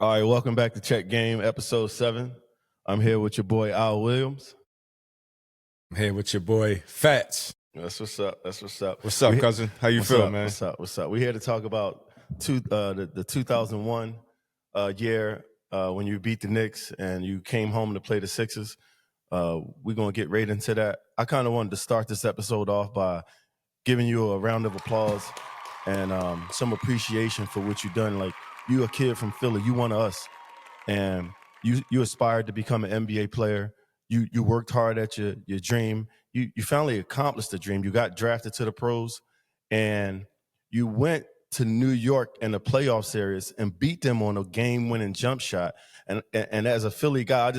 All right, welcome back to Check Game, episode 7. I'm here with your boy, Alvin Williams. I'm here with your boy, Fats. That's what's up. That's what's up. What's up, cousin? How you feel, man? What's up? We're here to talk about the 2001 year when you beat the Knicks and you came home to play the Sixers. We're going to get right into that. I kind of wanted to start this episode off by giving you a round of applause and some appreciation for what you've done. Like, you a kid from Philly, you one of us, and you aspired to become an NBA player. You worked hard at your dream. You finally accomplished the dream. You got drafted to the pros, and you went to New York in the playoff series and beat them on a game-winning jump shot. And as a Philly guy,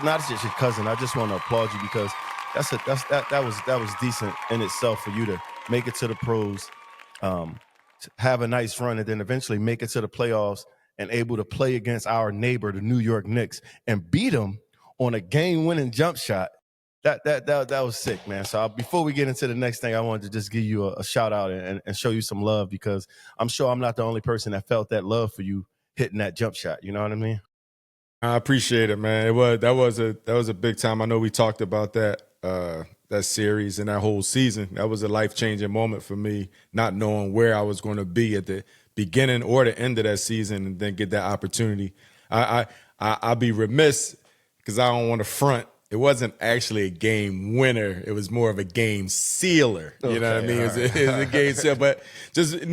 not just your cousin, I just want to applaud you because that was decent in itself for you to make it to the pros, have a nice run, and then eventually make it to the playoffs and able to play against our neighbor, the New York Knicks, and beat them on a game-winning jump shot. That was sick, man. So before we get into the next thing, I wanted to just give you a shout out and show you some love because I'm sure I'm not the only person that felt that love for you hitting that jump shot. You know what I mean? I appreciate it, man. That was a big time. I know we talked about that series and that whole season. That was a life-changing moment for me, not knowing where I was going to be at the beginning or the end of that season, and then get that opportunity. I'd be remiss because I don't want to front. It wasn't actually a game winner. It was more of a game sealer. You know what I mean? It's a game sealer, but just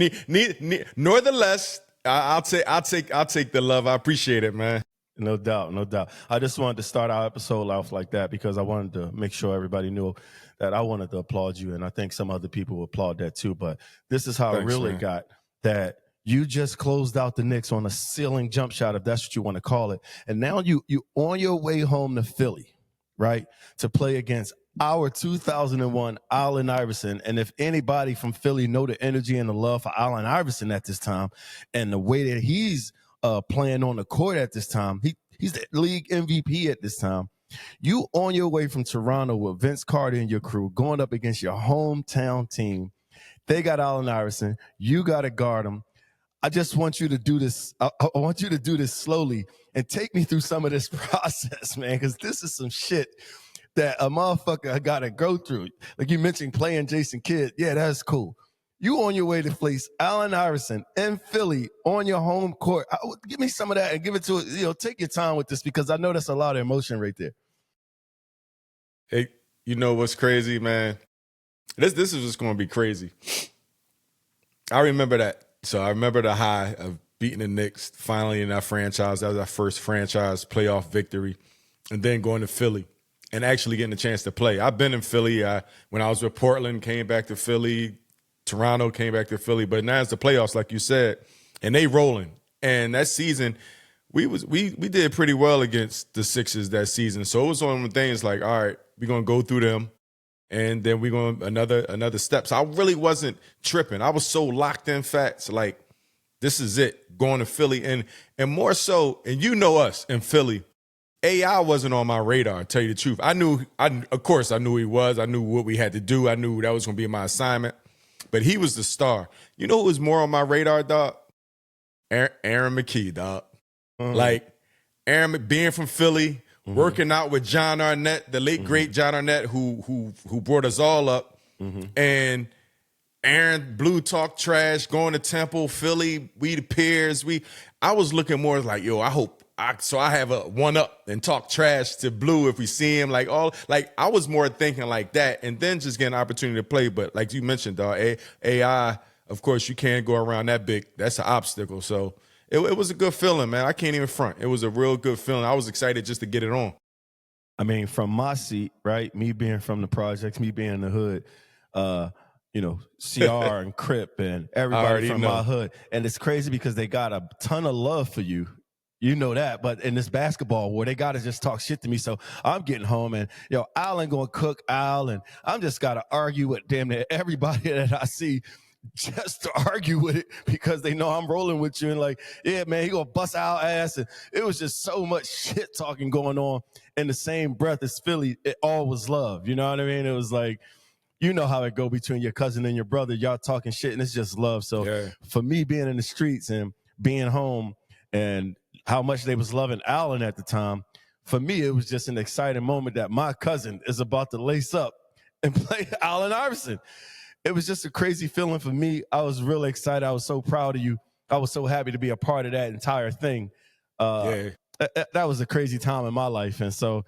nonetheless, I'll take the love. I appreciate it, man. No doubt. I just wanted to start our episode off like that because I wanted to make sure everybody knew that I wanted to applaud you, and I think some other people will applaud that too. But this is how it really got that. You just closed out the Knicks on a ceiling jump shot, if that's what you want to call it. And now you on your way home to Philly, right, to play against our 2001 Allen Iverson. And if anybody from Philly know the energy and the love for Allen Iverson at this time and the way that he's playing on the court at this time, he's the league MVP at this time. You on your way from Toronto with Vince Carter and your crew going up against your hometown team. They got Allen Iverson. You got to guard him. I just want you to do this. I want you to do this slowly and take me through some of this process, man, because this is some shit that a motherfucker got to go through. Like you mentioned playing Jason Kidd. Yeah, that's cool. You on your way to face Allen Iverson in Philly on your home court. Give me some of that and give it to, take your time with this because I know that's a lot of emotion right there. Hey, you know what's crazy, man? This is just going to be crazy. I remember that. So I remember the high of beating the Knicks finally in our franchise. That was our first franchise playoff victory. And then going to Philly and actually getting a chance to play. I've been in Philly. When I was with Portland, came back to Philly. Toronto, came back to Philly. But now it's the playoffs, like you said, and they rolling. And that season, we did pretty well against the Sixers that season. So it was one of the things like, all right, we're going to go through them. And then we're going another step. So I really wasn't tripping. I was so locked in facts. Like, this is it, going to Philly. And more so, and you know us in Philly, AI wasn't on my radar, to tell you the truth. Of course, I knew he was. I knew what we had to do. I knew that was going to be my assignment. But he was the star. You know who was more on my radar, dog? Aaron McKee, dog. Like, Aaron, being from Philly, working out with John Arnett, the late great John Arnett, who brought us all up, and Aaron Blue talk trash, going to Temple, Philly, we the peers. I was looking more like, yo, I have a one up and talk trash to Blue if we see him. I was more thinking like that, and then just getting an opportunity to play. But like you mentioned, dog, AI, of course, you can't go around that big. That's an obstacle. So. It was a good feeling, man. I can't even front. It was a real good feeling. I was excited just to get it on. I mean, from my seat, right, me being from the projects, me being in the hood, CR and Crip and everybody from my hood. And it's crazy because they got a ton of love for you. You know that. But in this basketball war, they got to just talk shit to me. So I'm getting home and, Al ain't going to cook Al. And I'm just got to argue with damn near everybody that I see. Just to argue with it because they know I'm rolling with you and like, yeah, man, he gonna bust our ass. And it was just so much shit talking going on in the same breath as Philly. It all was love. You know what I mean? It was like, you know how it go between your cousin and your brother. Y'all talking shit and it's just love. So for me being in the streets and being home and how much they was loving Allen at the time. For me, it was just an exciting moment that my cousin is about to lace up and play Allen Iverson. It was just a crazy feeling for me. I was really excited. I was so proud of you. I was so happy to be a part of that entire thing. That was a crazy time in my life. And so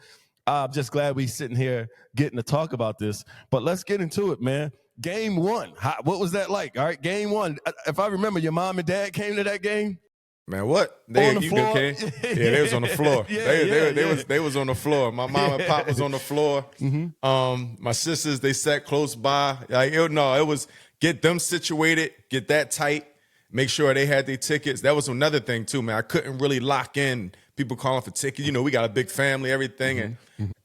I'm just glad we sitting here getting to talk about this. But let's get into it, man. Game one. What was that like? All right, game one. If I remember, your mom and dad came to that game? Man, what? On the floor? They was on the floor. They was on the floor. My mom and pop was on the floor. My sisters, they sat close by. It was get them situated, get that tight, make sure they had their tickets. That was another thing too, man. I couldn't really lock in people calling for tickets. You know, we got a big family, everything, and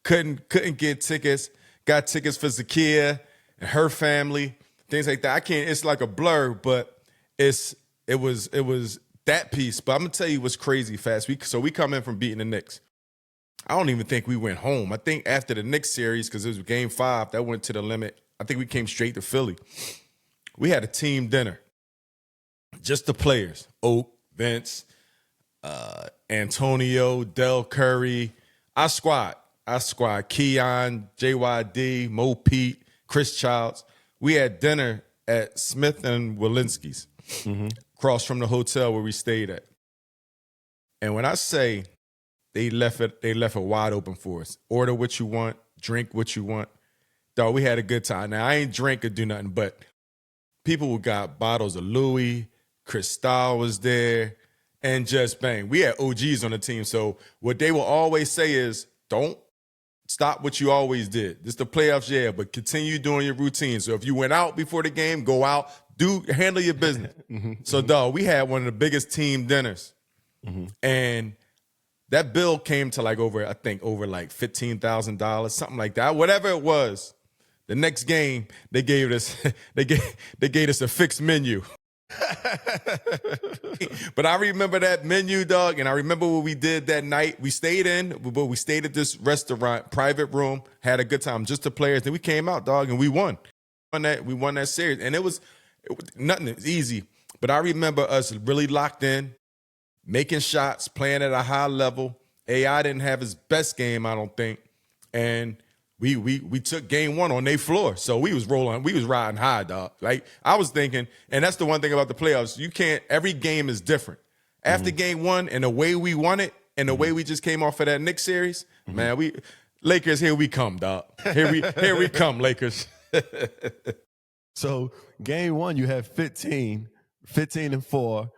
couldn't get tickets. Got tickets for Zakia and her family, things like that. It's like a blur, but it was that piece. But I'm gonna tell you what's crazy fast. We come in from beating the Knicks. I don't even think we went home. I think after the Knicks series, because it was game 5, that went to the limit. I think we came straight to Philly. We had a team dinner. Just the players. Oak, Vince, Antonio, Del Curry. Our squad. Keon, JYD, Mo Pete, Chris Childs. We had dinner at Smith and Walensky's. Across from the hotel where we stayed at. And when I say they left it wide open for us. Order what you want, drink what you want. Dog, we had a good time. Now, I ain't drink or do nothing, but people got bottles of Louis, Cristal was there, and just bang. We had OGs on the team. So what they will always say is, don't stop what you always did. This is the playoffs, yeah, but continue doing your routine. So if you went out before the game, go out. Handle your business. So, dog, we had one of the biggest team dinners. And that bill came to over $15,000, something like that. Whatever it was, the next game, they gave us a fixed menu. But I remember that menu, dog, and I remember what we did that night. We stayed at this restaurant, private room, had a good time, just the players. Then we came out, dog, and we won. We won that series. And it was nothing. It was easy. But I remember us really locked in, making shots, playing at a high level. AI didn't have his best game, I don't think. And we took game 1 on their floor. So we was rolling. We was riding high, dog. Like, I was thinking, and that's the one thing about the playoffs. Every game is different. After game 1 and the way we won it and the way we just came off of that Knicks series, man, Lakers, here we come, dog. Here we come, Lakers. So game 1, you had 15 and 4.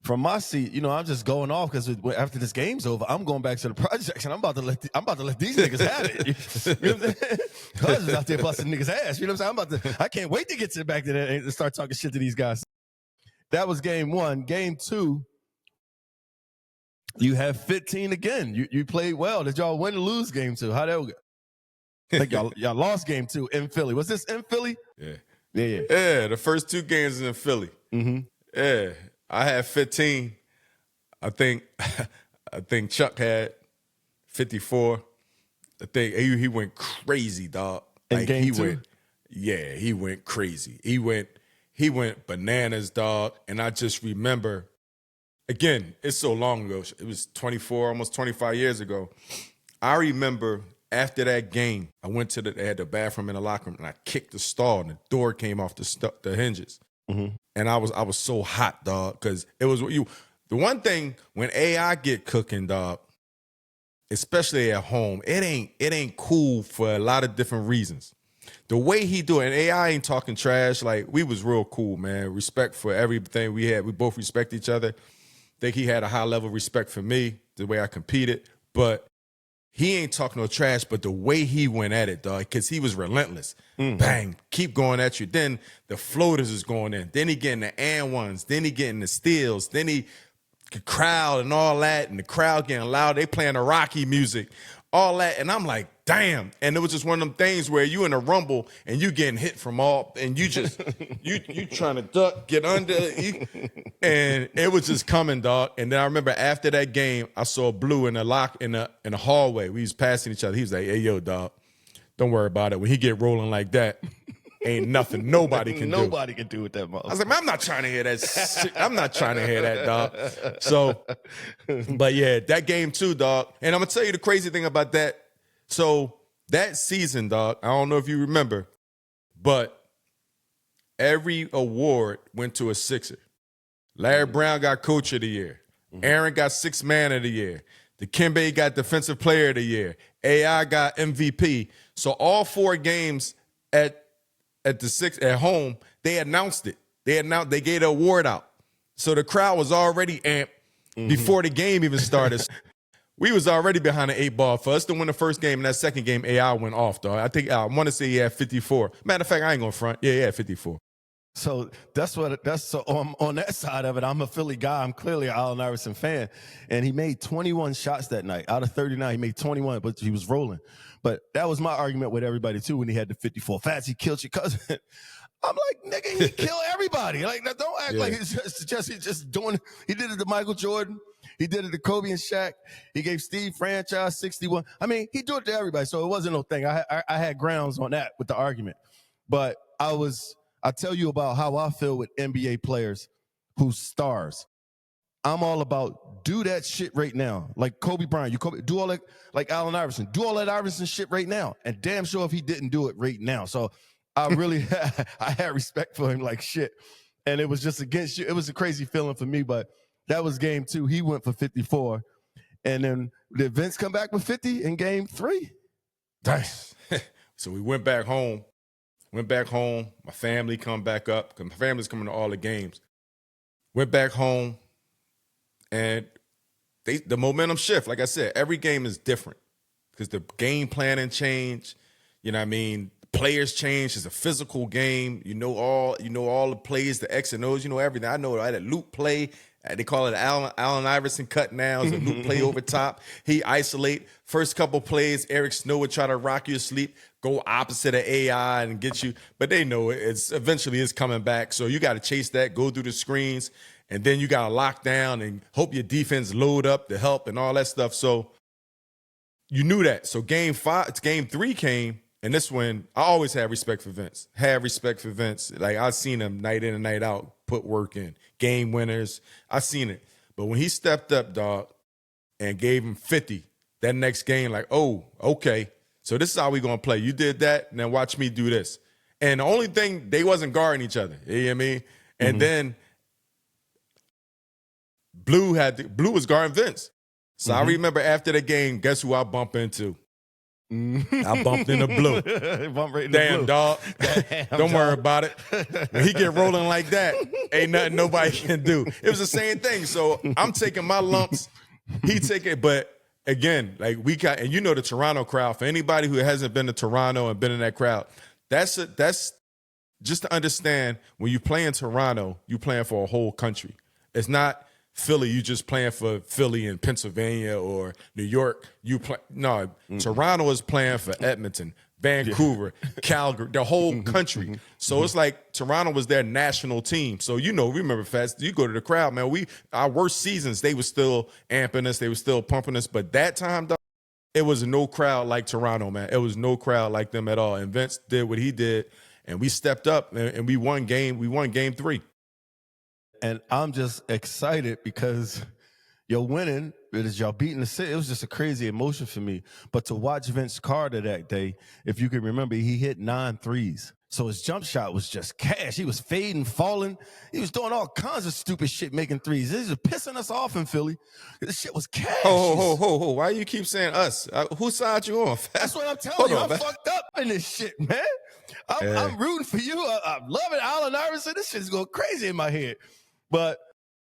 From my seat, I'm just going off because after this game's over, I'm going back to the projects and I'm about to let these niggas have it. You know what I'm saying? Cuz is out there busting niggas' ass. You know what I'm saying? I can't wait to get back to that and start talking shit to these guys. That was game 1. Game 2, you have 15 again. You played well. Did y'all win or lose game 2? How'd that go? I think y'all lost game 2 in Philly. Was this in Philly? Yeah. Yeah. The first 2 games is in Philly. Yeah. I had 15. I think Chuck had 54. I think he went crazy, dog. In game 2? He went crazy. He went bananas, dog. And I just remember, again, it's so long ago. It was 24, almost 25 years ago. I remember after that game, I went to they had the bathroom in the locker room, and I kicked the stall, and the door came off the hinges. And I was so hot, dog, because it was the one thing when AI get cooking, dog, especially at home, it ain't cool for a lot of different reasons. The way he do it, and AI ain't talking trash. Like, we was real cool, man. Respect for everything we had. We both respect each other. Think he had a high level of respect for me, the way I competed. But he ain't talking no trash, but the way he went at it, dog, because he was relentless. Bang, keep going at you. Then the floaters is going in. Then he getting the and ones. Then he getting the steals. Then he crowd and all that, and the crowd getting loud. They playing the Rocky music, all that. And I'm like, damn. And it was just one of them things where you in a rumble and you getting hit from all, and you just, you trying to duck, get under. And it was just coming, dog. And then I remember after that game, I saw Blue in the hallway. We was passing each other. He was like, hey, yo, dog, don't worry about it. When he get rolling like that, ain't nothing nobody can do. Nobody can do with that motherfucker. I was like, man, I'm not trying to hear that shit. I'm not trying to hear that, dog. So, but yeah, that game too, dog. And I'm going to tell you the crazy thing about that. So that season, dog, I don't know if you remember, but every award went to a Sixer. Larry Brown got Coach of the Year. Aaron got Sixth Man of the Year. Dikembe got Defensive Player of the Year. AI got MVP. So all 4 games at the Six at home, they announced it. They gave the award out. So the crowd was already amped before the game even started. We was already behind the 8 ball. For us to win the first game, and that second game, AI went off, dog. I think I want to say he had 54. Matter of fact, I ain't gonna front. Yeah, he had 54. So that's on that side of it. I'm a Philly guy. I'm clearly an Allen Iverson fan, and he made 21 shots that night out of 39. He made 21, but he was rolling. But that was my argument with everybody too when he had the 54. Fats, he killed your cousin. I'm like, nigga, he killed everybody. Like, don't act like he's just doing. He did it to Michael Jordan. He did it to Kobe and Shaq. He gave Steve franchise 61. I mean, he did it to everybody. So it wasn't no thing. I had grounds on that with the argument, but I tell you about how I feel with NBA players who's stars. I'm all about do that shit right now. Like Kobe Bryant, do all that, like Allen Iverson, do all that Iverson shit right now. And damn sure if he didn't do it right now. So I really, I had respect for him like shit. And it was just against you. It was a crazy feeling for me, but that was game 2. He went for 54. And then did Vince come back with 50 in game 3? Nice. So we went back home. My family come back up because my family's coming to all the games. Went back home, and the momentum shift. Like I said, every game is different because the game planning change. You know what I mean? Players change. It's a physical game. You know all the plays, the X and O's. You know everything. I know I had a loop play. They call it Allen Iverson cut now. It's a loop play over top. He isolate. First couple plays, Eric Snow would try to rock you to sleep, go opposite of AI and get you. But they know it's eventually it's coming back. So you got to chase that, go through the screens, and then you got to lock down and hope your defense load up to help and all that stuff. So you knew that. So game 3 came, and this one, I always had respect for Vince. Like, I've seen him night in and night out put work in. Game winners. I seen it. But when he stepped up, dog, and gave him 50, that next game, like, oh, okay. So this is how we going to play. You did that, now watch me do this. And the only thing, they wasn't guarding each other. You know what I mean? And then Blue was guarding Vince. So I remember after the game, guess who I bumped into? I bumped into Blue. Damn, Blue. dog. Don't worry about it. When he get rolling like that, ain't nothing nobody can do. It was the same thing. So I'm taking my lumps. He take it. But again, like and you know the Toronto crowd, for anybody who hasn't been to Toronto and been in that crowd, that's just to understand, when you play in Toronto, you playing for a whole country. It's not Philly, you just playing for Philly and Pennsylvania or New York. Toronto is playing for Edmonton, Vancouver, Calgary, the whole country. So it's like Toronto was their national team. So, remember, Fats, you go to the crowd, man, our worst seasons, they were still amping us, they were still pumping us. But that time, dog, it was no crowd like Toronto, man. It was no crowd like them at all. And Vince did what he did, and we stepped up, and we won game 3. And I'm just excited because you're winning. Y'all beating the city. It was just a crazy emotion for me. But to watch Vince Carter that day, if you can remember, he hit 9 threes. So his jump shot was just cash. He was fading, falling. He was doing all kinds of stupid shit, making threes. This is pissing us off in Philly. This shit was cash. Ho. Why you keep saying us? Whose side you on? That's what I'm telling you. I'm fucked up in this shit, man. I'm rooting for you. I'm loving Allen Iverson. This shit's going crazy in my head. But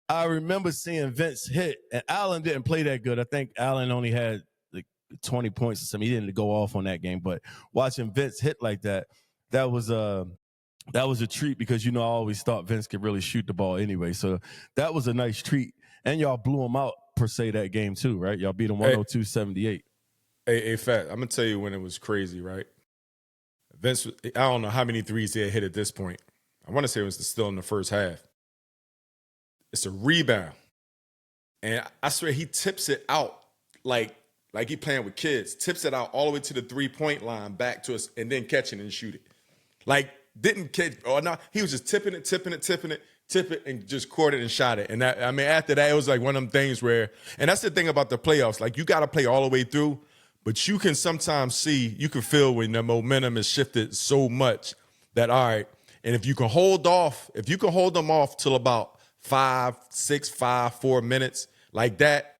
I remember seeing Vince hit, and Allen didn't play that good. I think Allen only had like 20 points or something. He didn't go off on that game. But watching Vince hit like that, that was a treat because, I always thought Vince could really shoot the ball anyway. So that was a nice treat. And y'all blew him out, per se, that game too, right? Y'all beat him 102-78. Hey, Fat, I'm going to tell you when it was crazy, right? Vince, I don't know how many threes he had hit at this point. I want to say it was still in the first half. It's a rebound. And I swear he tips it out like he playing with kids. Tips it out all the way to the 3-point line, back to us, and then catching and shoot it. Like didn't catch, or not. He was just tip it, and just caught it and shot it. And after that, it was like one of them things where, and that's the thing about the playoffs. Like, you got to play all the way through, but you can sometimes you can feel when the momentum is shifted so much that, all right, and if you can hold them off till about 4 minutes like that,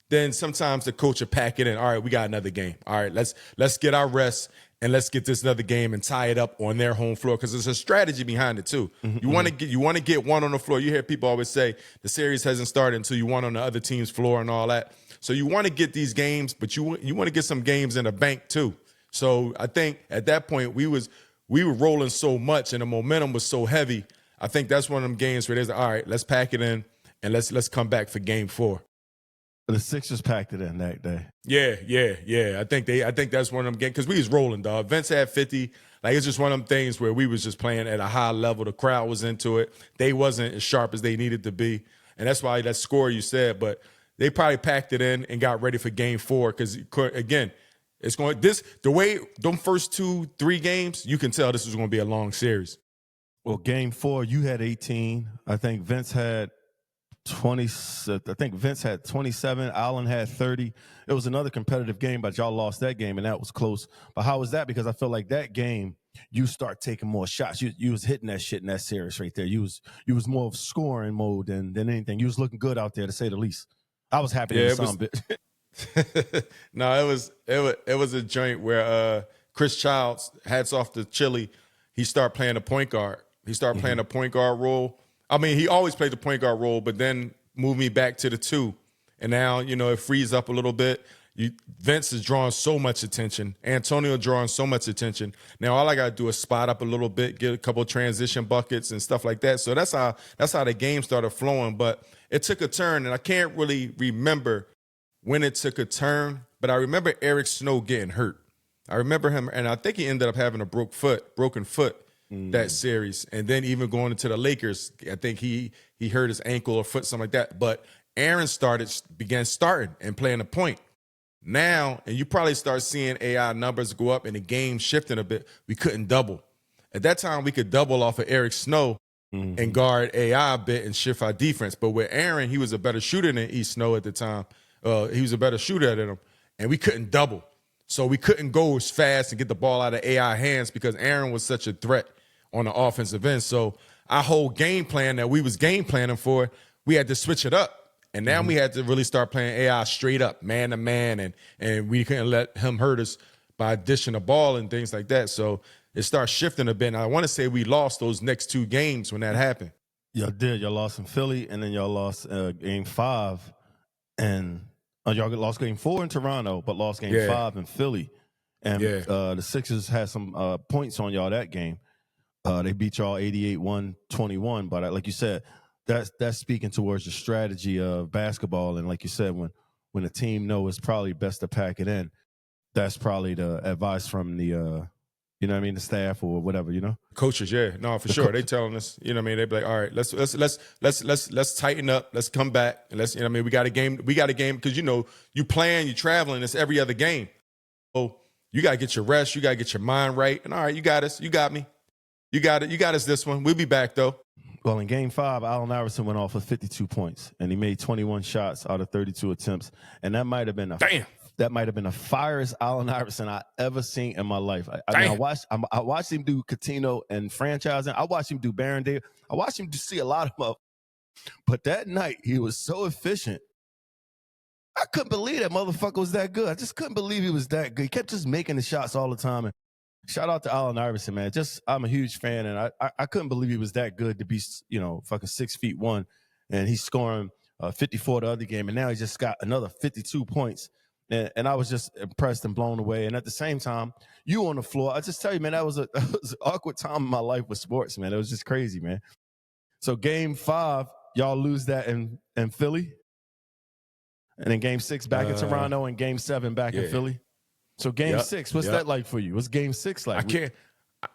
then sometimes the coach will pack it in. All right, we got another game. All right, let's get our rest and let's get this another game and tie it up on their home floor, because there's a strategy behind it too. You want to get one on the floor. You hear people always say the series hasn't started until you won on the other team's floor and all that. So you want to get these games, but you want to get some games in the bank too. So I think at that point we were rolling so much and the momentum was so heavy. I think that's one of them games where there's all right, let's pack it in and let's come back for game 4. The Sixers packed it in that day. Yeah. I think that's one of them games, because we was rolling, dog. Vince had 50. Like, it's just one of them things where we was just playing at a high level. The crowd was into it. They wasn't as sharp as they needed to be, and that's why that score you said. But they probably packed it in and got ready for game 4, because again, it's going the way them first 2-3 games, you can tell this was going to be a long series. Well, game 4, you had 18. I think Vince had 20. I think Vince had 27. Allen had 30. It was another competitive game, but y'all lost that game, and that was close. But how was that? Because I feel like that game, you start taking more shots. You was hitting that shit in that series right there. You was more of scoring mode than anything. You was looking good out there, to say the least. I was happy to some bit. No, it was a joint where Chris Childs, hats off to Chili, he started playing a point guard. He started playing a point guard role. I mean, he always played the point guard role, but then moved me back to the 2. And now, it frees up a little bit. Vince is drawing so much attention. Antonio drawing so much attention. Now, all I got to do is spot up a little bit, get a couple of transition buckets and stuff like that. So that's how the game started flowing. But it took a turn, and I can't really remember when it took a turn, but I remember Eric Snow getting hurt. I remember him, and I think he ended up having a broken foot that series. And then even going into the Lakers, I think he hurt his ankle or foot, something like that. But Aaron began starting and playing the point. Now, and you probably start seeing AI numbers go up and the game shifting a bit. We couldn't double. At that time, we could double off of Eric Snow and guard AI a bit and shift our defense. But with Aaron, he was a better shooter than E. Snow at the time. He was a better shooter than him, and we couldn't double. So we couldn't go as fast and get the ball out of AI hands because Aaron was such a threat on the offensive end. So our whole game plan that we was game planning for, we had to switch it up. And now we had to really start playing AI straight up, man to man, and we couldn't let him hurt us by dishing the ball and things like that. So it started shifting a bit. And I want to say we lost those next 2 games when that happened. Y'all did. Y'all lost in Philly, and then y'all lost game 5. And y'all lost game 4 in Toronto, but lost game 5 in Philly. And the Sixers had some points on y'all that game. They beat y'all 88-121. But like you said, that's speaking towards the strategy of basketball. And like you said, when a team knows it's probably best to pack it in, that's probably the advice from the the staff or whatever, Coaches, for sure. They telling us, they be like, all right, let's tighten up, let's come back, and we got a game because you playing, you traveling, it's every other game. So you gotta get your rest, you gotta get your mind right, and all right, you got us, you got me, you got us this one. We'll be back though. Well, in game 5, Allen Iverson went off for 52 points, and he made 21 shots out of 32 attempts, and that might have been the firest Allen Iverson I ever seen in my life. I watched him do Coutinho and franchising. I watched him do Baron Davis. I watched him see a lot of them. But that night, he was so efficient. I couldn't believe that motherfucker was that good. I just couldn't believe he was that good. He kept just making the shots all the time. And shout out to Allen Iverson, man. I'm a huge fan, and I couldn't believe he was that good to be, fucking 6'1", and he's scoring 54 the other game, and now he just got another 52 points. And I was just impressed and blown away. And at the same time, you on the floor, I just tell you, man, that was an awkward time in my life with sports, man. It was just crazy, man. So game 5, y'all lose that in Philly. And then game 6 back in Toronto, and game 7 back in Philly. So game 6, what's that like for you? What's game 6 like?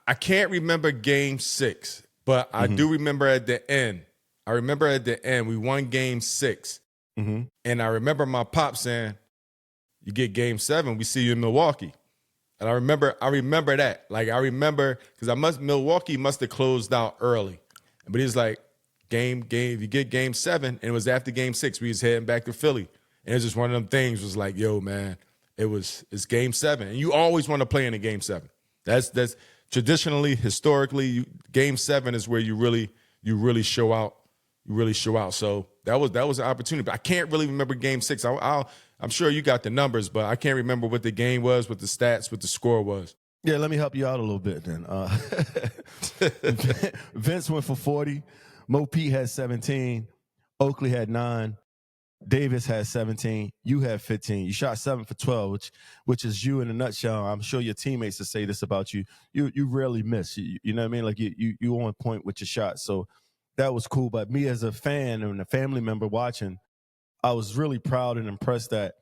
I can't remember game 6, but I do remember at the end. I remember at the end, we won game 6. And I remember my pop saying, you get game 7, we see you in Milwaukee. And I remember that. Like, I remember, because Milwaukee must have closed out early. But he was like, game, if you get game 7, and it was after game 6, we was heading back to Philly. And it's just one of them things was like, yo, man, it's game 7. And you always want to play in a game 7. That's traditionally, historically, game 7 is where you really show out. You really show out. So that was an opportunity. But I can't really remember game 6. I'm sure you got the numbers, but I can't remember what the game was, what the stats, what the score was. Yeah, let me help you out a little bit then. Vince went for 40. Mo Pete had 17. Oakley had 9. Davis had 17. You had 15. You shot 7 for 12, which is you in a nutshell. I'm sure your teammates will say this about you. You rarely miss. You know what I mean? Like you on point with your shots. So that was cool. But me as a fan and a family member watching, I was really proud and impressed that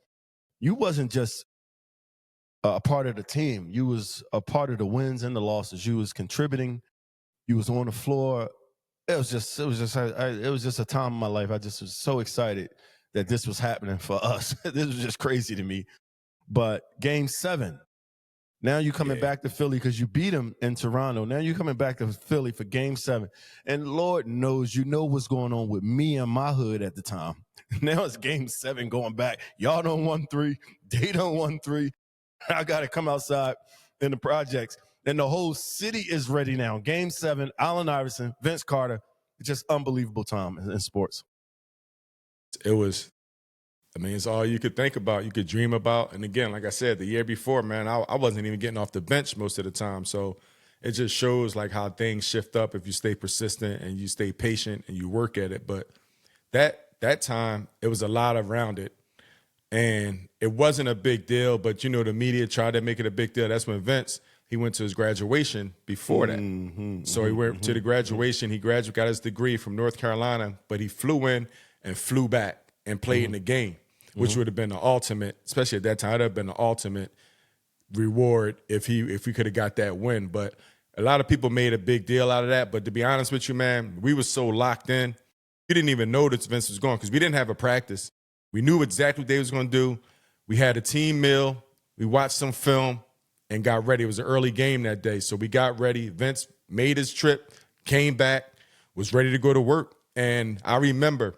you wasn't just a part of the team. You was a part of the wins and the losses. You was contributing. You was on the floor. It was just a time in my life. I just was so excited that this was happening for us. This was just crazy to me. But game 7, now you're coming back to Philly because you beat them in Toronto. Now you're coming back to Philly for game 7. And Lord knows, you know what's going on with me and my hood at the time. Now it's game 7 going back. Y'all done won 3. They done won 3. I got to come outside in the projects. And the whole city is ready now. Game 7, Allen Iverson, Vince Carter. It's just unbelievable time in sports. It was, it's all you could think about, you could dream about. And again, like I said, the year before, man, I wasn't even getting off the bench most of the time. So it just shows like how things shift up if you stay persistent and you stay patient and you work at it. But that time, it was a lot around it. And it wasn't a big deal, but, the media tried to make it a big deal. That's when Vince, he went to his graduation before that. So he went to the graduation. He got his degree from North Carolina, but he flew in and flew back and played in the game, which would have been the ultimate, especially at that time, it would have been the ultimate reward if we could have got that win. But a lot of people made a big deal out of that. But to be honest with you, man, we were so locked in. We didn't even know that Vince was going because we didn't have a practice. We knew exactly what they was going to do. We had a team meal. We watched some film and got ready. It was an early game that day. So we got ready. Vince made his trip, came back, was ready to go to work. And I remember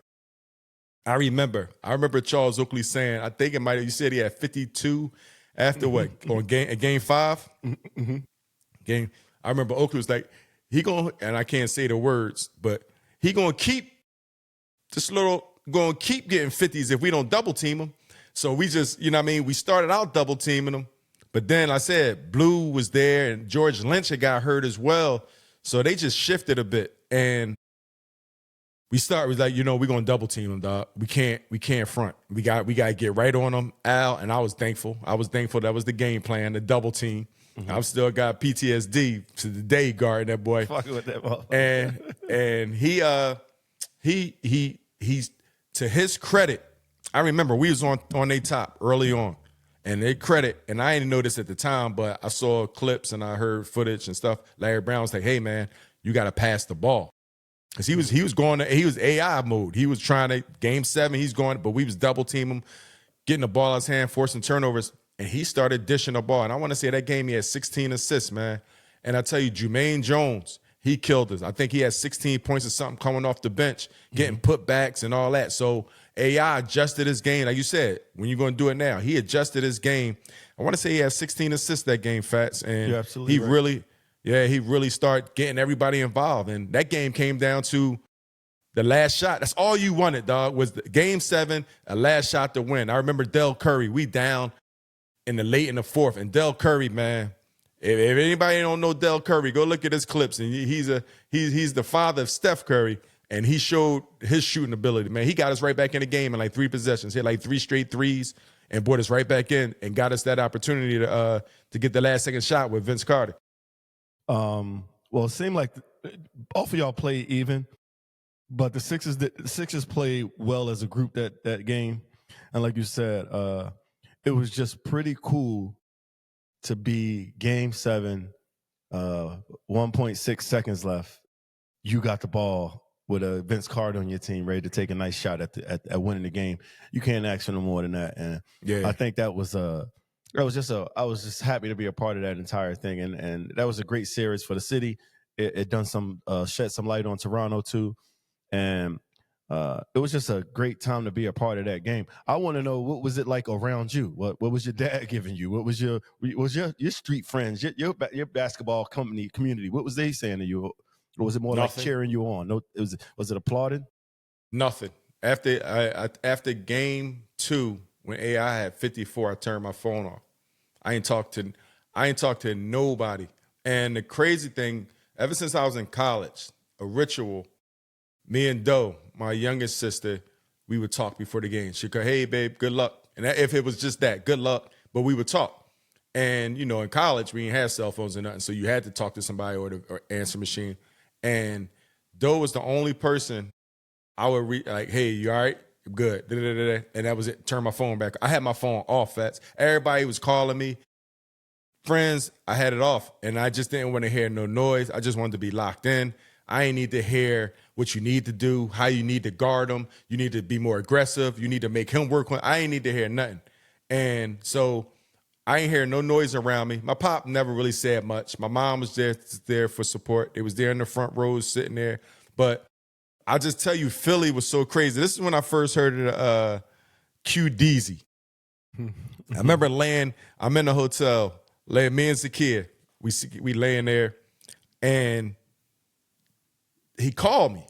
Charles Oakley saying, I think you said he had 52 after what? On game 5? Game. I remember Oakley was like, and I can't say the words, but he gonna keep getting 50s if we don't double team him. So we just, we started out double teaming him. But then I said, Blue was there and George Lynch had got hurt as well. So they just shifted a bit. And we was like, we're going to double team him, dog. We can't front. We got to get right on him, Al. And I was thankful. That was the game plan, the double team. I've still got PTSD to the day guarding that boy. Fucking with that ball. And he's to his credit, I remember we was on their top early on. And they credit, and I didn't know this at the time, but I saw clips and I heard footage and stuff. Larry Brown was like, hey, man, you got to pass the ball. Because he was AI mode. He was trying to, game 7, he's going, but we was double team him, getting the ball in his hand, forcing turnovers, and he started dishing the ball. And I want to say that game he had 16 assists, man. And I tell you, Jermaine Jones, he killed us. I think he had 16 points or something coming off the bench, getting putbacks and all that. So AI adjusted his game. Like you said, when you're going to do it now, he adjusted his game. I want to say he had 16 assists that game, Fats. And You're absolutely right. he really started getting everybody involved. And that game came down to the last shot. That's all you wanted, dog, was the game 7, a last shot to win. I remember Del Curry. We down in the 4th. And Del Curry, man, if anybody don't know Del Curry, go look at his clips. And he's the father of Steph Curry. And he showed his shooting ability, man. He got us right back in the game in like 3 possessions. He had like 3 straight threes and brought us right back in and got us that opportunity to get the last second shot with Vince Carter. Well, it seemed like both of y'all played even, but the Sixers played well as a group that game. And like you said, it was just pretty cool to be game 7, 1.6 seconds left. You got the ball with a Vince Carter on your team ready to take a nice shot at winning the game. You can't ask for no more than that. And I think that was I was just happy to be a part of that entire thing, and that was a great series for the city. It done some shed some light on Toronto too, and it was just a great time to be a part of that game. I want to know, what was it like around you? What was your dad giving you? What was your street friends, your basketball community? What was they saying to you? Or was it more like Nothing. cheering you on? No, was it applauding? Nothing. After game 2, when AI had 54, I turned my phone off. I ain't talked to nobody. And the crazy thing, ever since I was in college, a ritual, me and Doe, my youngest sister, we would talk before the game. She'd go, "Hey babe, good luck." And if it was just that, good luck, but we would talk. And in college, we didn't have cell phones or nothing, so you had to talk to somebody or answer machine. And Doe was the only person I would read, like, "Hey, you all right? Good." Da-da-da-da. And that was it. Turn my phone back. I had my phone off, Fats. Everybody was calling me. Friends, I had it off. And I just didn't want to hear no noise. I just wanted to be locked in. I ain't need to hear what you need to do, how you need to guard him. You need to be more aggressive. You need to make him work. I ain't need to hear nothing. And so I ain't hear no noise around me. My pop never really said much. My mom was there for support. They was there in the front rows sitting there. But I'll just tell you, Philly was so crazy. This is when I first heard of Q Deezy. I remember I'm in the hotel, me and Zakia, we laying there, and he called me.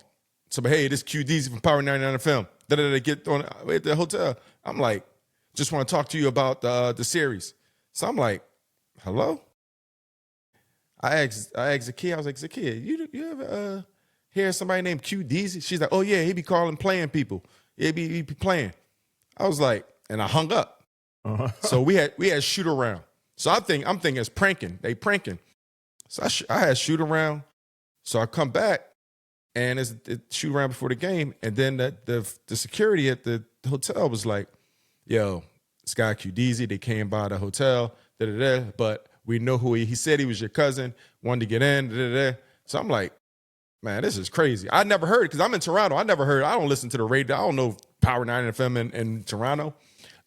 So, "Hey, this Q Deezy from Power 99 FM. Da-da-da, get on at the hotel." I'm like, "Just want to talk to you about the series." So I'm like, "Hello?" I asked Zakia, I was like, "Zakia, you ever hear somebody named Q Deezy?" She's like, "Oh yeah, he be calling playing people. He be playing." I was like, and I hung up. Uh-huh. So we had shoot around. So I'm thinking it's pranking. They pranking. So I had shoot around. So I come back, and it's shoot around before the game, and then the security at the hotel was like, "Yo, this guy Q Deezy, they came by the hotel, but we know who he said he was your cousin, wanted to get in, So I'm like, man, this is crazy. I never heard it because I'm in Toronto. I don't listen to the radio. I don't know Power 9 FM in Toronto.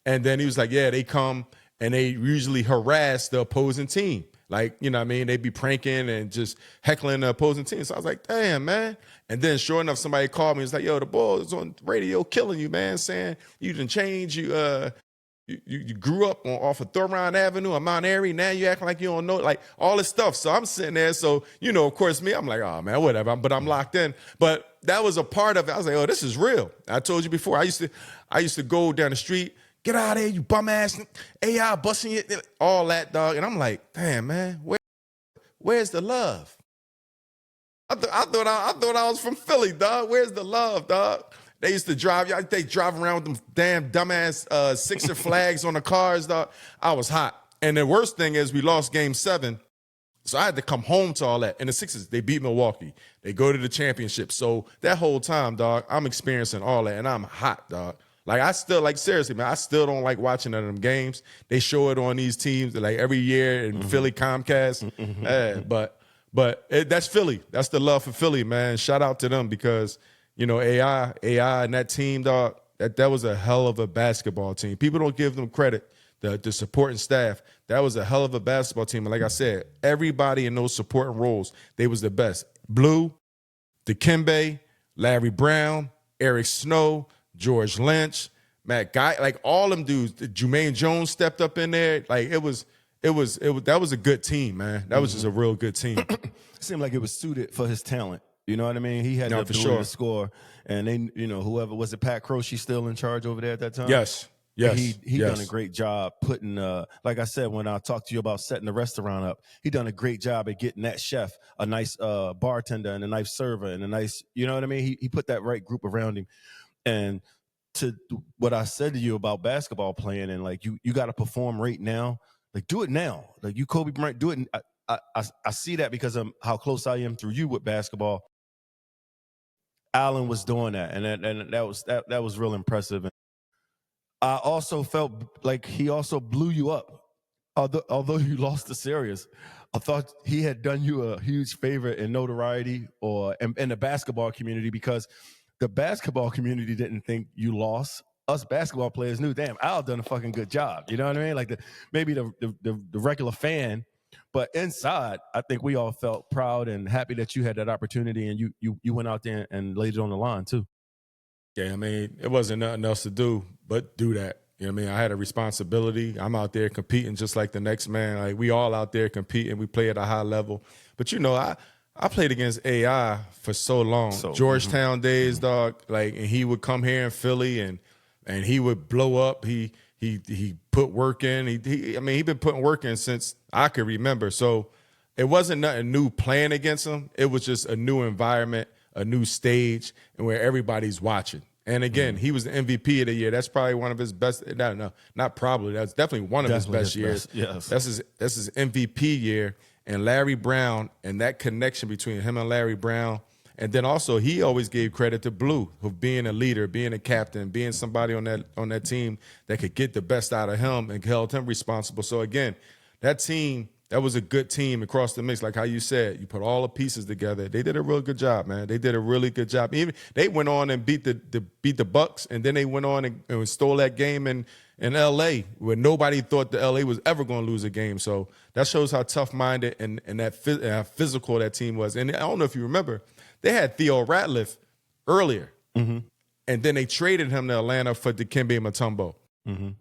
And then he was like, "Yeah, they come and they usually harass the opposing team. Like, you know what I mean? They'd be pranking and just heckling the opposing team." So I was like, "Damn, man." And then sure enough, somebody called me. It's like, "Yo, the Bulls on radio killing you, man, saying you didn't change. You grew up off of Thormont Avenue or Mount Airy. Now you acting like you don't know," like all this stuff. So I'm sitting there. So, of course, I'm like, "Oh, man, whatever." But I'm locked in. But that was a part of it. I was like, "Oh, this is real." I told you before, I used to go down the street, "Get out of here, you bum ass, AI busting you," all that, dog. And I'm like, "Damn, man, where's the love?" I thought I was from Philly, dog. Where's the love, dog? They used to drive. They drive around with them damn dumbass Sixer flags on the cars, dog. I was hot. And the worst thing is we lost game 7. So I had to come home to all that. And the Sixers, they beat Milwaukee. They go to the championship. So that whole time, dog, I'm experiencing all that. And I'm hot, dog. Like, I still, like, seriously, man, I still don't like watching none of them games. They show it on these teams, like, every year in Philly Comcast. But that's Philly. That's the love for Philly, man. Shout out to them because, AI and that team, dog, that was a hell of a basketball team. People don't give them credit, the supporting staff. That was a hell of a basketball team. And like I said, everybody in those supporting roles, they was the best. Blue, Dikembe, Larry Brown, Eric Snow, George Lynch, Matt Guy, like all them dudes. Jermaine Jones stepped up in there. Like that was a good team, man. That was just a real good team. It seemed like it was suited for his talent. You know what I mean? He had the ability to score, and they, whoever was it, Pat Croce still in charge over there at that time? Yes. He done a great job putting, like I said, when I talked to you about setting the restaurant up, he done a great job at getting that chef, a nice bartender and a nice server and a nice, you know what I mean? He put that right group around him. And to what I said to you about basketball playing and like you got to perform right now, like do it now. Like you, Kobe Bryant, do it. And I see that because of how close I am through you with basketball. Allen was doing that, and that was real impressive. And I also felt like he also blew you up, although you lost the series. I thought he had done you a huge favor in notoriety or in the basketball community because the basketball community didn't think you lost. us basketball players knew, damn, Al done a fucking good job. You know what I mean? Like maybe the regular fan, but inside, I think we all felt proud and happy that you had that opportunity and you went out there and laid it on the line too. Yeah, I mean, it wasn't nothing else to do but do that. You know what I mean? I had a responsibility. I'm out there competing just like the next man. Like, we all out there competing. We play at a high level. But, you know, I played against AI for so long. Georgetown days, dog. Like, and he would come here in Philly and he would blow up. He put work in. He'd been putting work in since I could remember. So it wasn't nothing new playing against him. It was just a new environment, a new stage, and where everybody's watching. And again, he was the MVP of the year. That's probably one of his best. No, not probably. That's definitely one of his best years. Yes. That's his MVP year. And Larry Brown and that connection between him and Larry Brown. And then also he always gave credit to Blue, who being a leader, being a captain, being somebody on that team that could get the best out of him and held him responsible. So again, that team, that was a good team across the mix. Like how you said, you put all the pieces together. They did a real good job, man. They did a really good job. Even they went on and beat the Bucks, and then they went on and stole that game in LA, where nobody thought the LA was ever going to lose a game. So that shows how tough-minded and how physical that team was. And I don't know if you remember, they had Theo Ratliff earlier, and then they traded him to Atlanta for Dikembe Mutombo.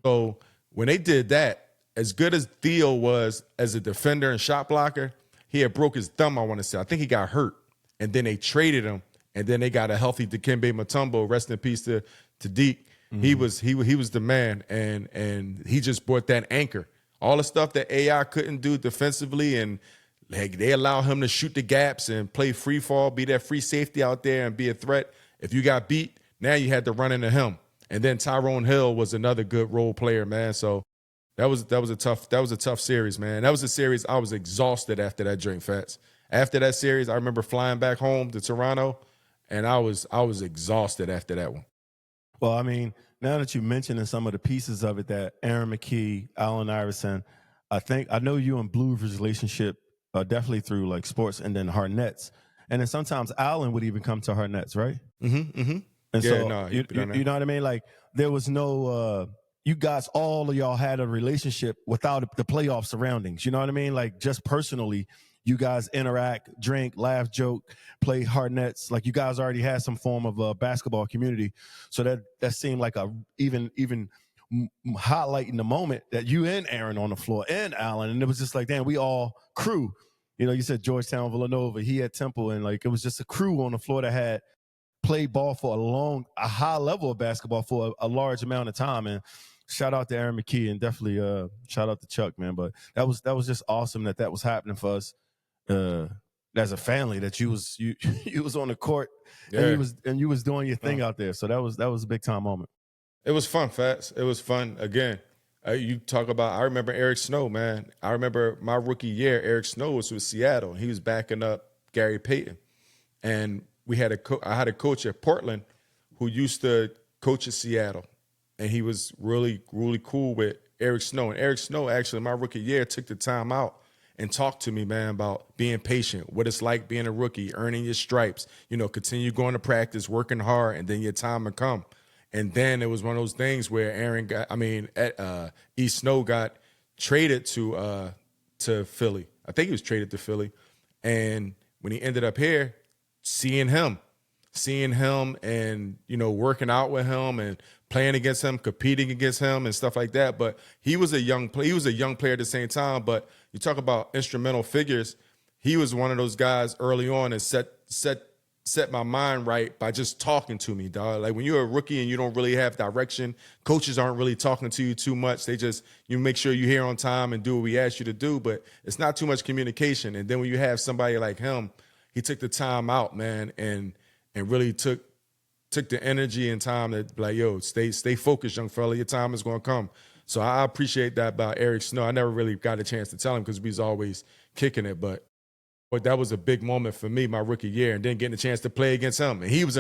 So when they did that, as good as Theo was as a defender and shot blocker, he had broke his thumb, I want to say. I think he got hurt. And then they traded him, and then they got a healthy Dikembe Mutombo. Rest in peace to Deke. He was the man, and he just brought that anchor. All the stuff that AI couldn't do defensively, and like they allow him to shoot the gaps and play free fall, be that free safety out there and be a threat. If you got beat, now you had to run into him. And then Tyrone Hill was another good role player, man. So that was a tough series, man. That was a series I was exhausted after that drink, Fats. After that series, I remember flying back home to Toronto, and I was exhausted after that one. Well, I mean, now that you mentioned some of the pieces of it, that Aaron McKee, Allen Iverson, I know you and Blue's relationship definitely through like sports and then Harnets. And then sometimes Allen would even come to Harnets, right? And Yeah, so, no, you know what I mean? Like, there was no, you guys, all of y'all had a relationship without the playoff surroundings. You know what I mean? Like, just personally, you guys interact, drink, laugh, joke, play Harnets. Like, you guys already had some form of a basketball community. So that seemed like a even highlighting the moment that you and Aaron on the floor and Allen. And it was just like, damn, we all crew. You know, you said Georgetown, Villanova, he had Temple, and like it was just a crew on the floor that had played ball for a high level of basketball for a large amount of time. And shout out to Aaron McKee, and definitely shout out to Chuck, man. But that was just awesome that was happening for us as a family. That you was on the court, and you was doing your thing out there. So that was a big time moment. It was fun, Fats. It was fun. Again, you talk about, I remember Eric Snow, man. I remember my rookie year, Eric Snow was with Seattle. He was backing up Gary Payton. And I had a coach at Portland who used to coach at Seattle. And he was really, really cool with Eric Snow. And Eric Snow, actually, my rookie year, took the time out and talked to me, man, about being patient, what it's like being a rookie, earning your stripes, continue going to practice, working hard, and then your time will come. And then it was one of those things where E. Snow got traded to Philly. I think he was traded to Philly. And when he ended up here, seeing him and, working out with him and playing against him, competing against him and stuff like that. But he was a young player. He was a young player at the same time. But you talk about instrumental figures. He was one of those guys early on and set my mind right by just talking to me, dog. Like when you're a rookie and you don't really have direction, coaches aren't really talking to you too much. You make sure you're here on time and do what we ask you to do, but it's not too much communication. And then when you have somebody like him, he took the time out, man, and really took the energy and time to be like, yo, stay focused, young fella. Your time is going to come. So I appreciate that about Eric Snow. I never really got a chance to tell him because we was always kicking it, but that was a big moment for me my rookie year, and then getting a chance to play against him. And he was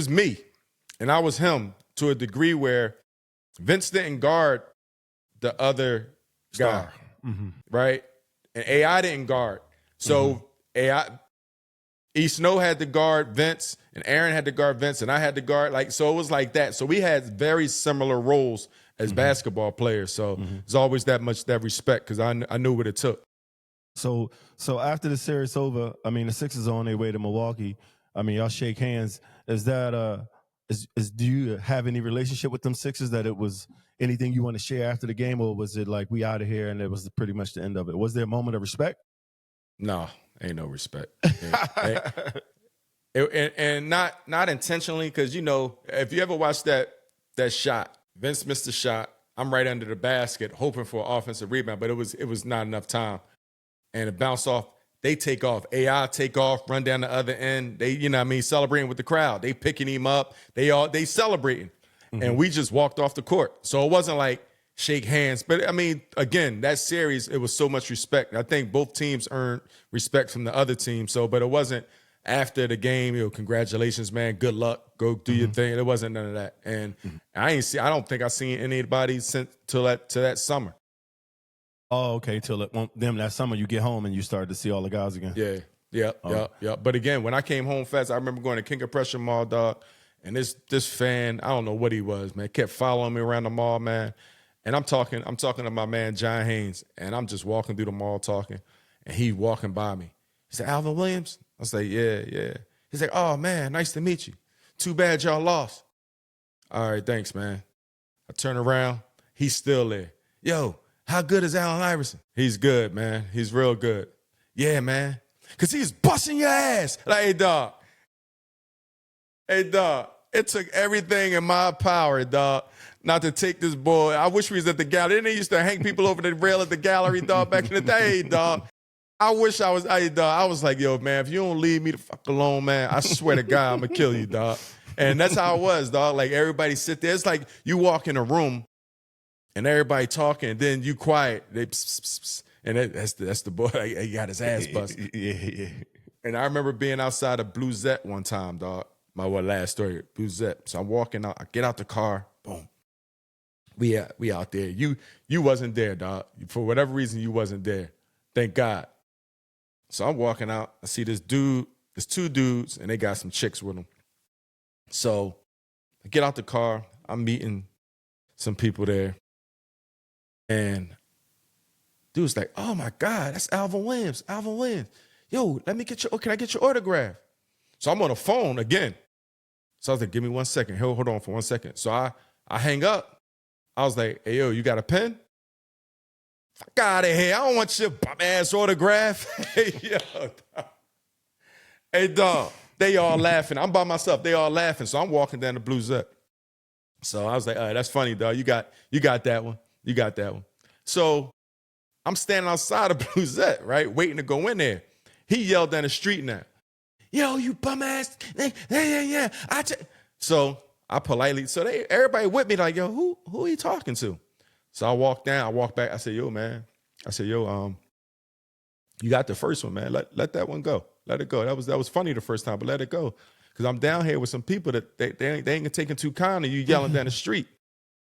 me, and I was him to a degree where Vince didn't guard the other guy, right? And AI didn't guard. So AI, E. Snow had to guard Vince, and Aaron had to guard Vince, and I had to guard. So it was like that. So we had very similar roles as basketball players. So there's always that respect because I knew what it took. So after the series over, I mean, the Sixers are on their way to Milwaukee. I mean, y'all shake hands. Is that do you have any relationship with them Sixers, that it was anything you want to share after the game, or was it like we out of here and it was pretty much the end of it? Was there a moment of respect? No, ain't no respect. And not intentionally, because if you ever watch that shot, Vince missed the shot. I'm right under the basket, hoping for an offensive rebound, but it was not enough time, and it bounced off. They take off. AI take off, run down the other end. They, celebrating with the crowd. They picking him up. They celebrating, and we just walked off the court. So it wasn't like shake hands, but I mean, again, that series, it was so much respect. I think both teams earned respect from the other team. So, but it wasn't after the game, congratulations, man, good luck, go do your thing. It wasn't none of that. And I don't think I seen anybody since to that summer. Oh, okay. Till that summer you get home and you start to see all the guys again. Yeah. Yeah. But again, when I came home fast, I remember going to King of Prussia Mall, dog, and this fan, I don't know what he was, man, kept following me around the mall, man. And I'm talking to my man John Haynes, and I'm just walking through the mall talking, and he walking by me. He said, "Alvin Williams?" I was like, "Yeah." He's like, "Oh man, nice to meet you. Too bad y'all lost." All right, thanks, man. I turn around, he's still there. Yo, how good is Allen Iverson? He's good, man. He's real good. Yeah, man. Cause he's busting your ass. Like, hey dog. It took everything in my power, dog, not to take this boy. I wish we was at the gallery. They used to hang people over the rail at the gallery, dog, back in the day, dog. I wish I was, dog. I was like, yo, man, if you don't leave me the fuck alone, man, I swear to God, I'm going to kill you, dog. And that's how it was, dog. Like, everybody sit there. It's like you walk in a room and everybody talking, and then you quiet. They pss, pss, pss, and that's the boy. Like, he got his ass busted. Yeah. And I remember being outside of Blue Zet one time, dog. My last story, Blue Zet. So I'm walking out. I get out the car. Boom. We out there. You wasn't there, dog. For whatever reason, you wasn't there. Thank God. So I'm walking out. I see this dude. There's two dudes, and they got some chicks with them. So I get out the car. I'm meeting some people there. And dude's like, "Oh, my God, that's Alvin Williams. Alvin Williams. Yo, can I get your autograph?" So I'm on the phone again. So I was like, "Give me 1 second. Hold on for 1 second." So I hang up. I was like, "Hey, yo, you got a pen?" "Fuck out of here. I don't want your bum ass autograph." Hey, dog. They all laughing. I'm by myself. They all laughing. So I'm walking down the Blue Zep. So I was like, "All right, that's funny, dog. You got that one. You got that one." So I'm standing outside of Blue Zep, right, waiting to go in there. He yelled down the street now, "Yo, you bum ass." Yeah. So I politely, everybody with me like, "Yo, who are you talking to?" So I walk down, I walk back. I said, "Yo, man." I said, "Yo, you got the first one, man. Let that one go. Let it go. That was funny the first time, but let it go. Because I'm down here with some people that they ain't taking too kind of you yelling down the street.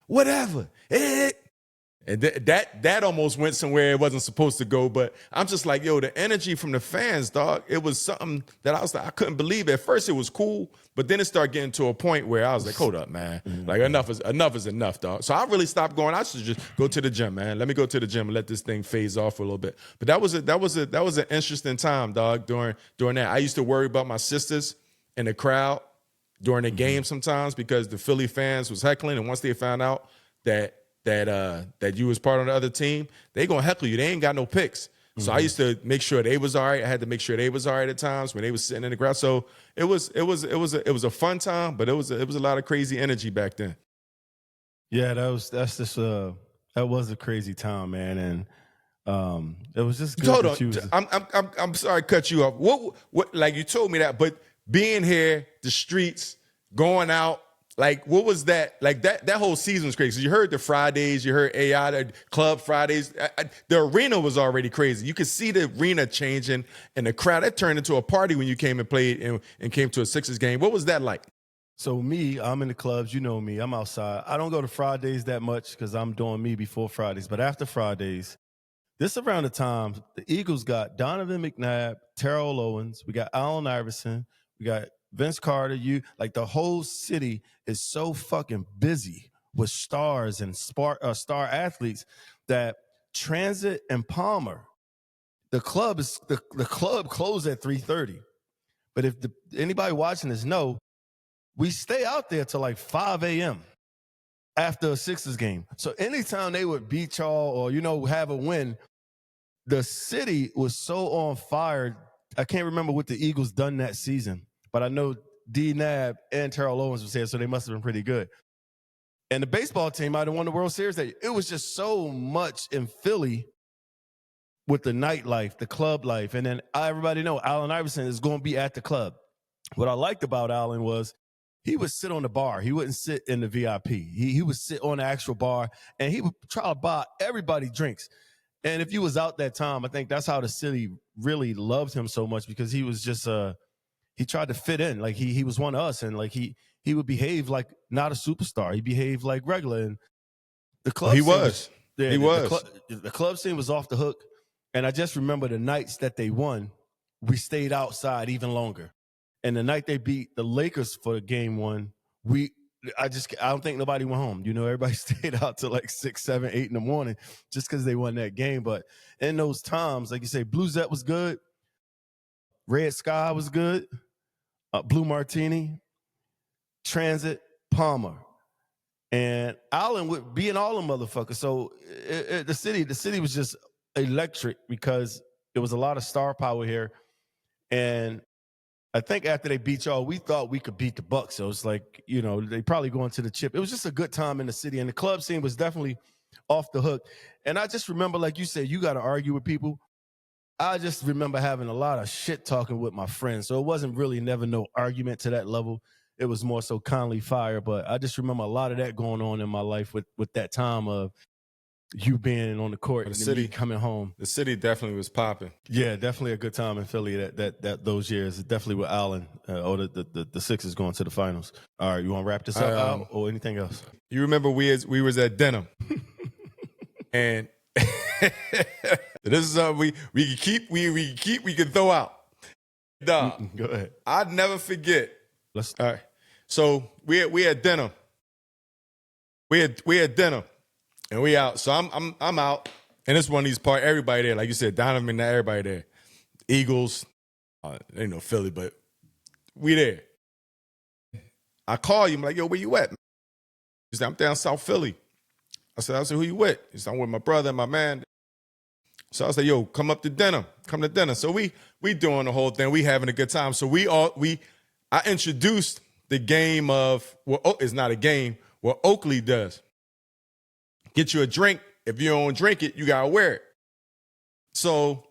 Whatever. And that almost went somewhere it wasn't supposed to go. But I'm just like, yo, the energy from the fans, dog, it was something that I was like, I couldn't believe. At first it was cool, but then it started getting to a point where I was like, hold up, man. Like enough is enough, dog. So I really stopped going. I should just go to the gym, man. Let me go to the gym and let this thing phase off for a little bit. But that was an interesting time, dog, during that. I used to worry about my sisters in the crowd during the game sometimes because the Philly fans was heckling, and once they found out that you was part of the other team, they gonna heckle you. They ain't got no picks. So I used to make sure they was all right. I had to make sure they was all right at times when they was sitting in the ground. So it was a fun time, but it was a lot of crazy energy back then. Yeah, that was a crazy time, man, and it was just good. Hold on, I'm sorry to cut you off. What like you told me that, but being here, the streets, going out. Like, what was that? Like, that whole season was crazy. You heard the Fridays, you heard AI, the Club Fridays. The arena was already crazy. You could see the arena changing, and the crowd, that turned into a party when you came and played and came to a Sixers game. What was that like? So me, I'm in the clubs. You know me. I'm outside. I don't go to Fridays that much because I'm doing me before Fridays. But after Fridays, This around the time the Eagles got Donovan McNabb, Terrell Owens, we got Allen Iverson, we got Vince Carter. Like the whole city is so fucking busy with stars and star athletes that Transit and Palmer, the club closed at 3:30. But if anybody watching this know, we stay out there till like 5 a.m. after a Sixers game. So anytime they would beat y'all or, have a win, the city was so on fire. I can't remember what the Eagles done that season, but I know D Nab and Terrell Owens was here, so they must have been pretty good. And the baseball team might have won the World Series. It was just so much in Philly with the nightlife, the club life. And then everybody know Allen Iverson is going to be at the club. What I liked about Allen was he would sit on the bar. He wouldn't sit in the VIP. He would sit on the actual bar, and he would try to buy everybody drinks. And if you was out that time, I think that's how the city really loved him so much, because he was just he tried to fit in. Like he was one of us, and like he would behave like not a superstar. He behaved like regular. And the club he was. The club scene was off the hook. And I just remember the nights that they won, we stayed outside even longer. And the night they beat the Lakers for game one, I don't think nobody went home. Everybody stayed out till like 6, 7, 8 in the morning just because they won that game. But in those times, like you say, Blue Zet was good. Red Sky was good. Blue Martini, Transit, Palmer. And Allen would be in all them motherfuckers. So the city was just electric because there was a lot of star power here. And I think after they beat y'all, we thought we could beat the Bucks. So it's like, they probably going to the chip. It was just a good time in the city. And the club scene was definitely off the hook. And I just remember, like you said, you got to argue with people. I just remember having a lot of shit talking with my friends. So it wasn't really never no argument to that level. It was more so kindly fire. But I just remember a lot of that going on in my life with that time of you being on the court and me coming home. The city definitely was popping. Yeah, definitely a good time in Philly that those years. Definitely with Allen or the Sixers going to the finals. All right, you want to wrap this up out or anything else? You remember we was at dinner, and this is something we can throw out. Dog, go ahead. I'd never forget. All right. So we had dinner. We had dinner. And we out. So I'm out. And it's one of these parties, everybody there. Like you said, Donovan, everybody there. Eagles, ain't no Philly, but we there. I call you. I'm like, yo, where you at? He said, I'm down South Philly. I said, who you with? He said, I'm with my brother and my man. So I said, yo, come up to dinner. Come to dinner. So we doing the whole thing. We having a good time. So I introduced the game of, it's not a game, what Oakley does. Get you a drink. If you don't drink it, you gotta wear it. So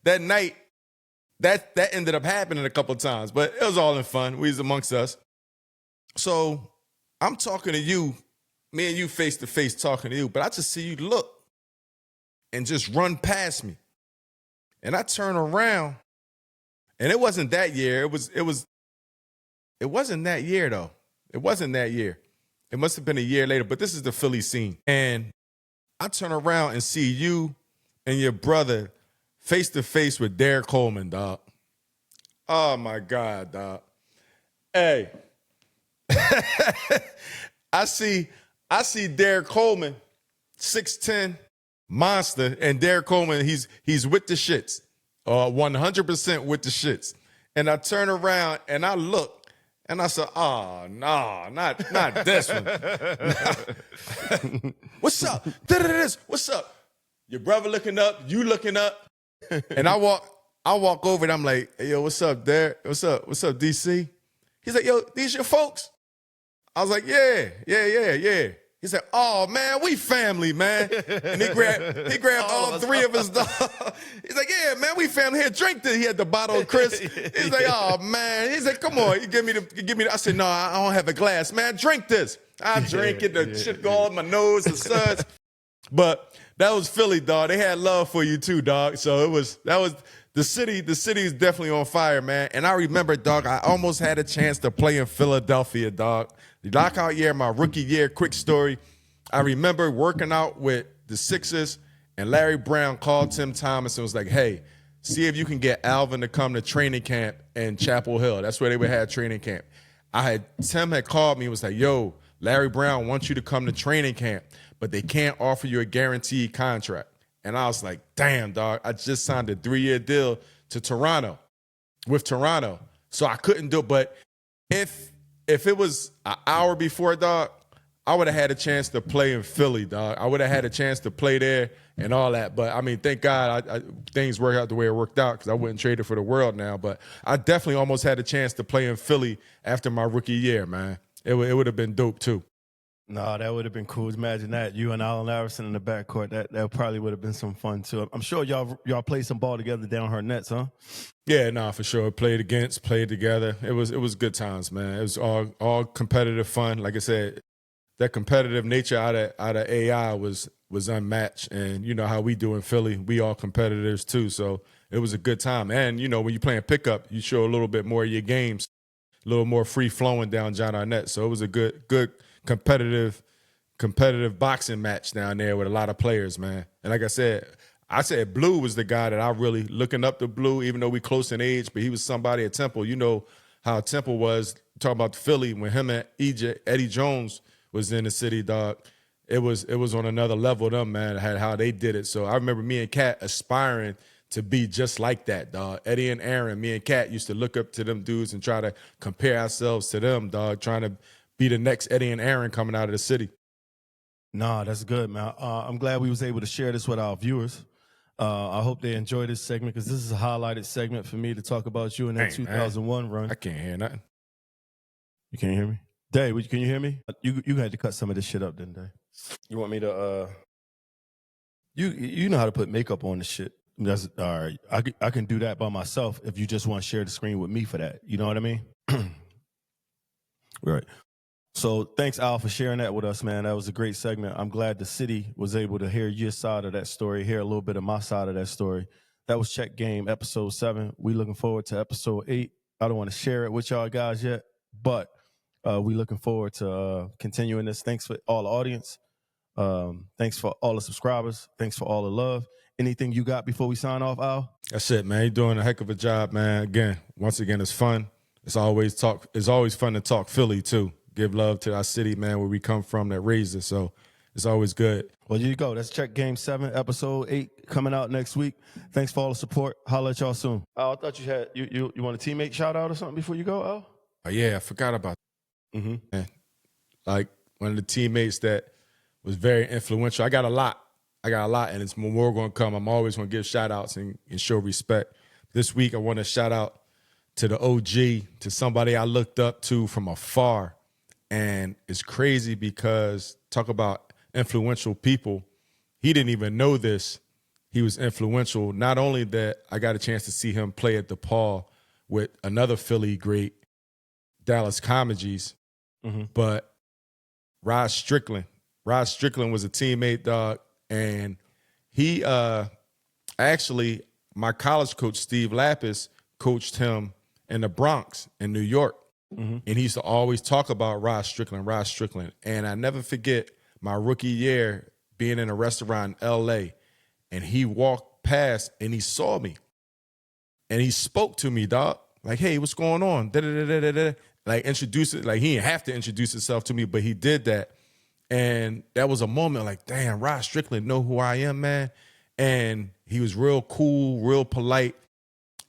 that night, that ended up happening a couple of times, but it was all in fun. We was amongst us. So I'm talking to you, me and you face to face talking to you, but I just see you look and just run past me. And I turn around, and it wasn't that year. It wasn't that year though. It wasn't that year. It must have been a year later, but this is the Philly scene. And I turn around and see you and your brother face to face with Derek Coleman, dog. Oh my God, dog. Hey. I see Derek Coleman, 6'10", monster, and Derek Coleman, he's with the shits. 100% with the shits. And I turn around and I look. And I said, oh, no, not this one. What's up? What's up? Your brother looking up, you looking up. And I walk over and I'm like, hey, yo, what's up, Derek? What's up, DC? He's like, yo, these your folks? I was like, yeah. He said, oh, man, we family, man. And he grabbed all three of us. He's like, yeah, man, we family. Here, drink this. He had the bottle of Chris. He's like, oh, man. He said, come on. You give me the. I said, no, I don't have a glass. Man, drink this. I drink it. The shit go on my nose, the suds. But that was Philly, dog. They had love for you too, dog. So that was the city. The city is definitely on fire, man. And I remember, dog, I almost had a chance to play in Philadelphia, dog. The lockout year, my rookie year, quick story. I remember working out with the Sixers And Larry Brown called Tim Thomas and was like, hey, see if you can get Alvin to come to training camp in Chapel Hill. That's where they would have training camp. Tim had called me and was like, yo, Larry Brown wants you to come to training camp, but they can't offer you a guaranteed contract. And I was like, damn, dog, I just signed a 3-year deal with Toronto. So I couldn't do it. But if it was an hour before, dog, I would have had a chance to play in Philly, dog. I would have had a chance to play there and all that. But, I mean, thank God things worked out the way it worked out because I wouldn't trade it for the world now. But I definitely almost had a chance to play in Philly after my rookie year, man. It would have been dope, too. No, that would have been cool. Imagine that, you and Allen Iverson in the backcourt. That probably would have been some fun, too. I'm sure y'all played some ball together down her nets, huh? Yeah, no, for sure. Played together. It was good times, man. It was all competitive fun. Like I said, that competitive nature out of AI was unmatched. And you know how we do in Philly, we all competitors too. So it was a good time. And you know, when you're playing pickup, you show a little bit more of your games, a little more free flowing down John Arnett. So it was a good competitive boxing match down there with a lot of players, man. And like I said Blue was the guy that I really looking up to Blue, even though we close in age, but he was somebody at Temple. You know how Temple was, talking about Philly, when him and Eddie Jones was in the city, dog. It was on another level, them, man, how they did it. So I remember me and Kat aspiring to be just like that, dog. Eddie and Aaron, me and Kat used to look up to them dudes and try to compare ourselves to them, dog, trying to be the next Eddie and Aaron coming out of the city. Nah, that's good, man. I'm glad we was able to share this with our viewers. I hope they enjoy this segment because this is a highlighted segment for me to talk about you in that 2001 run. I can't hear nothing. You can't hear me? Dave, can you hear me? You had to cut some of this shit up, didn't they? You want me to you know how to put makeup on the shit. That's all right. I can do that by myself if you just want to share the screen with me for that. You know what I mean? Right. So thanks, Al, for sharing that with us, man. That was a great segment. I'm glad the city was able to hear your side of that story, hear a little bit of my side of that story. That was Check Game episode 7. We looking forward to episode 8. I don't want to share it with y'all guys yet, but we looking forward to continuing this. Thanks for all the audience. Thanks for all the subscribers. Thanks for all the love. Anything you got before we sign off, Al? That's it, man. You're doing a heck of a job, man. Once again, it's fun. It's always fun to talk Philly too. Give love to our city, man, where we come from, that raised us. So it's always good. Well, here you go. That's Check Game 7, episode 8, coming out next week. Thanks for all the support. Holla at y'all soon. Al, I thought you had you want a teammate shout out or something before you go, Al? Oh yeah, I forgot about that. Mm-hmm. Like one of the teammates that was very influential. I got a lot, and it's more going to come. I'm always going to give shout outs and show respect. This week, I want to shout out to the OG, to somebody I looked up to from afar. And it's crazy because talk about influential people. He didn't even know this. He was influential. Not only that I got a chance to see him play at the Paul with another Philly great, Dallas Comegys, but Rod Strickland. Rod Strickland was a teammate, dog. And he actually, my college coach, Steve Lapis, coached him in the Bronx in New York. And he used to always talk about Rod Strickland. And I never forget my rookie year being in a restaurant in L.A. and he walked past and he saw me. And he spoke to me, dog. Like, hey, what's going on? Da-da-da-da-da-da. Like, introduce it. Like, he didn't have to introduce himself to me, but he did that. And that was a moment like, damn, Rod Strickland know who I am, man. And he was real cool, real polite.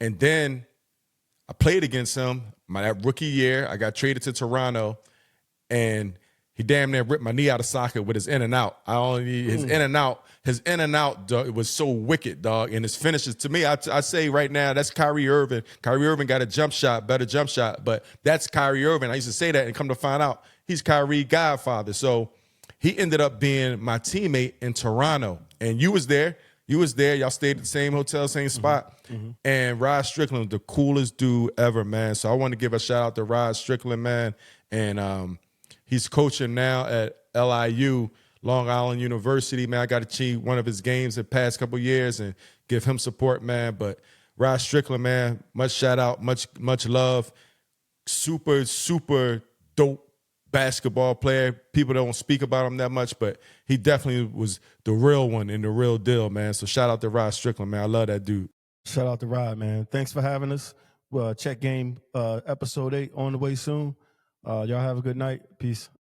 And then I played against him that rookie year. I got traded to Toronto, and he damn near ripped my knee out of socket with his in and out. His in and out, dog, it was so wicked, dog. And his finishes, to me, I say right now, that's Kyrie Irving. Kyrie Irving got a better jump shot, but that's Kyrie Irving. I used to say that and come to find out he's Kyrie Godfather. So he ended up being my teammate in Toronto, and you was there. Y'all stayed at the same hotel, same spot. And Rod Strickland, the coolest dude ever, man. So I want to give a shout out to Rod Strickland, man. And he's coaching now at LIU, Long Island University, man. I got to cheat one of his games the past couple years and give him support, man. But Rod Strickland, man, much shout out, much love. Super, super dope basketball player. People don't speak about him that much, but he definitely was the real one and the real deal, man. So shout out to Rod Strickland, man. I love that dude. Shout out to Rod, man. Thanks for having us. Check Game episode 8 on the way soon. Y'all have a good night. Peace.